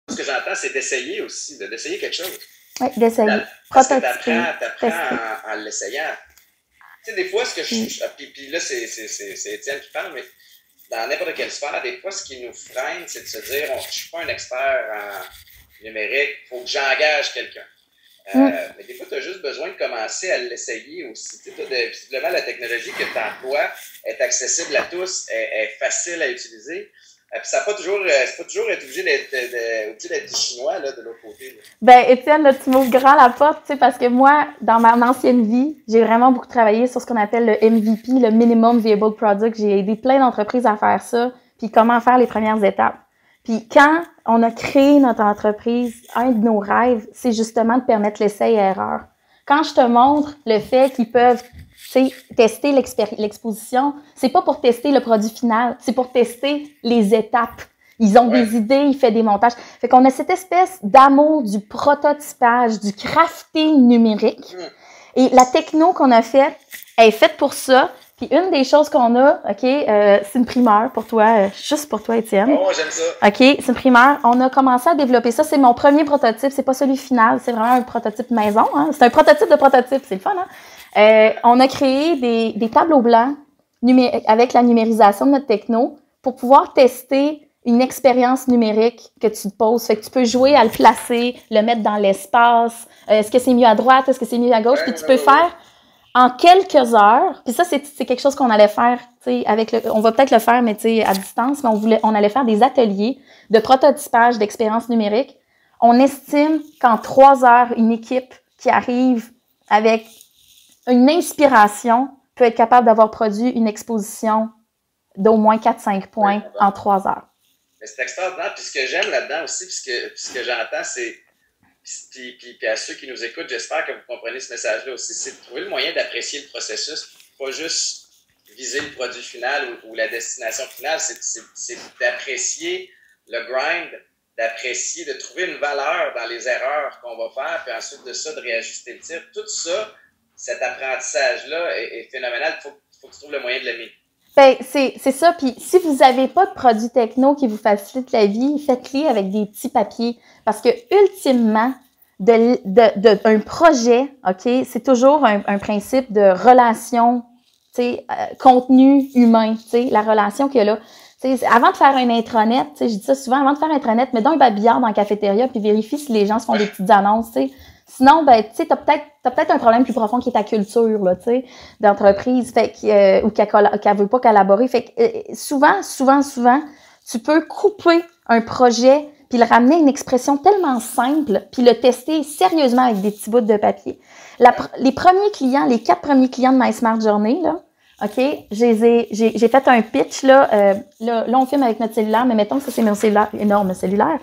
Ce que j'entends, c'est d'essayer aussi, d'essayer quelque chose. Oui, d'essayer. Parce que t'apprends en l'essayant. Tu sais, des fois, ce que puis là, c'est Étienne qui parle, mais dans n'importe quelle sphère, des fois, ce qui nous freine, c'est de se dire, je ne suis pas un expert en numérique, il faut que j'engage quelqu'un. Mais des fois, tu as juste besoin de commencer à l'essayer aussi. Tu sais, visiblement, la technologie que tu emploies est accessible à tous, est facile à utiliser. Puis ça n'a pas toujours, c'est pas toujours être obligé d'être chinois là, de l'autre côté. Là. Ben, Étienne, là, tu m'ouvres grand la porte, tu sais, parce que moi, dans ma ancienne vie, j'ai vraiment beaucoup travaillé sur ce qu'on appelle le MVP, le Minimum Viable Product. J'ai aidé plein d'entreprises à faire ça, puis comment faire les premières étapes. Puis quand on a créé notre entreprise, un de nos rêves, c'est justement de permettre l'essai et erreur. Quand je te montre le fait qu'ils peuvent tester l'exposition, c'est pas pour tester le produit final, c'est pour tester les étapes. Ils ont des idées, ils font des montages. Fait qu'on a cette espèce d'amour du prototypage, du crafting numérique. Et la techno qu'on a faite, elle est faite pour ça. Puis une des choses qu'on a, OK, c'est une primeur pour toi, juste pour toi, Étienne. Oh, j'aime ça. OK, c'est une primeur. On a commencé à développer ça. C'est mon premier prototype. C'est pas celui final. C'est vraiment un prototype maison. Hein? C'est un prototype de prototype. C'est le fun, hein? On a créé des tableaux blancs avec la numérisation de notre techno pour pouvoir tester une expérience numérique que tu te poses. Fait que tu peux jouer à le placer, le mettre dans l'espace. Est-ce que c'est mieux à droite? Est-ce que c'est mieux à gauche? Puis tu peux faire en quelques heures. Puis ça, c'est quelque chose qu'on allait faire, tu sais, on va peut-être le faire, mais tu sais, à distance, mais on allait faire des ateliers de prototypage d'expérience numérique. On estime qu'en 3 heures, une équipe qui arrive avec une inspiration peut être capable d'avoir produit une exposition d'au moins 4-5 points en 3 heures. Mais c'est extraordinaire. Puis ce que j'aime là-dedans aussi, puis ce que j'entends, c'est, puis à ceux qui nous écoutent, j'espère que vous comprenez ce message-là aussi, c'est de trouver le moyen d'apprécier le processus, pas juste viser le produit final ou la destination finale, c'est d'apprécier le grind, d'apprécier, de trouver une valeur dans les erreurs qu'on va faire, puis ensuite de ça, de réajuster le tir. Tout ça, cet apprentissage-là est phénoménal. Il faut que tu trouves le moyen de l'aimer. Ben, c'est ça. Puis si vous n'avez pas de produits techno qui vous facilitent la vie, faites-les avec des petits papiers. Parce que ultimement, un projet, OK, c'est toujours un principe de relation, tu sais, contenu humain, tu sais, la relation qu'il y a là. T'sais, avant de faire un intranet, je dis ça souvent, avant de faire un intranet, mets donc un babillard dans la cafétéria puis vérifie si les gens se font des petites annonces, tu sais. Sinon, ben, tu sais, t'as peut-être un problème plus profond qui est ta culture, là, tu sais, d'entreprise, fait que, ou qu'elle veut pas collaborer. Fait que, souvent, tu peux couper un projet puis le ramener à une expression tellement simple puis le tester sérieusement avec des petits bouts de papier. Les premiers clients, les 4 premiers clients de My Smart Journey, là, OK, j'ai fait un pitch, là, on filme avec notre cellulaire, mais mettons que ça, c'est mon cellulaire, énorme cellulaire.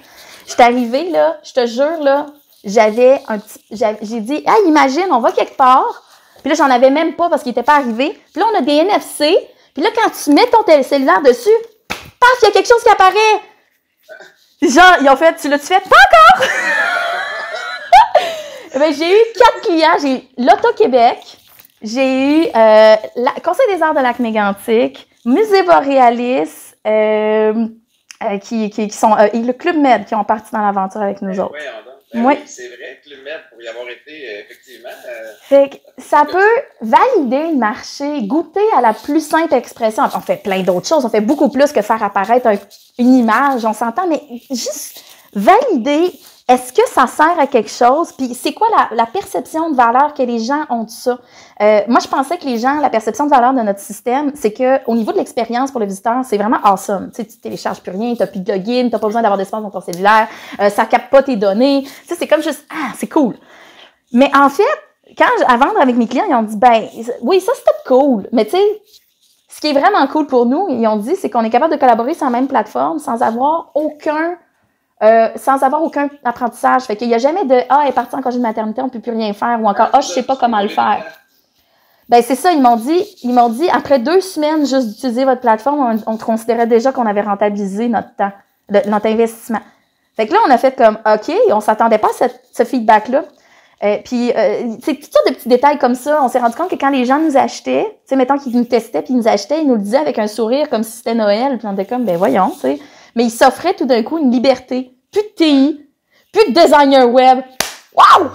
J'étais arrivée, là, je te jure, là, j'ai dit, hey, imagine, on va quelque part, puis là, j'en avais même pas parce qu'il était pas arrivé, puis là, on a des NFC, puis là, quand tu mets ton cellulaire dessus, paf, il y a quelque chose qui apparaît! Genre, ils ont fait, tu l'as-tu fait? Pas encore! Ben, j'ai eu 4 clients, j'ai eu l'Auto-Québec, j'ai eu Conseil des arts de Lac-Mégantic, Musée Boréalis, qui sont et le Club Med qui ont parti dans l'aventure avec nous autres. Oui, c'est vrai, Club Med, pour y avoir été, effectivement. Fait que ça peut valider le marché, goûter à la plus simple expression. On fait plein d'autres choses, on fait beaucoup plus que faire apparaître une image, on s'entend, mais juste valider. Est-ce que ça sert à quelque chose? Puis c'est quoi la perception de valeur que les gens ont de ça? Moi, je pensais que les gens, la perception de valeur de notre système, c'est que au niveau de l'expérience pour le visiteur, c'est vraiment awesome. Tu sais, tu télécharges plus rien, tu n'as plus de login, tu n'as pas besoin d'avoir d'espace dans ton cellulaire, ça capte pas tes données. Tu sais, c'est comme juste, c'est cool. Mais en fait, à vendre avec mes clients, ils ont dit, ben, oui, ça c'est cool, mais tu sais, ce qui est vraiment cool pour nous, ils ont dit, c'est qu'on est capable de collaborer sur la même plateforme sans avoir aucun apprentissage. Fait qu'il n'y a jamais de « Ah, elle est partie en congé de maternité, on ne peut plus rien faire » ou encore « Ah, je ne sais pas comment le faire ». Ben c'est ça, ils m'ont dit après 2 semaines juste d'utiliser votre plateforme, on considérait déjà qu'on avait rentabilisé notre temps, notre investissement. Fait que là, on a fait comme « OK », on ne s'attendait pas à ce feedback-là. Puis, c'est toutes sortes de petits détails comme ça. On s'est rendu compte que quand les gens nous achetaient, tu sais, mettons qu'ils nous testaient puis ils nous achetaient, ils nous le disaient avec un sourire comme si c'était Noël. Puis on était comme, ben voyons, tu sais. Mais ils s'offraient tout d'un coup une liberté. Plus de TI, plus de designer web. Wow!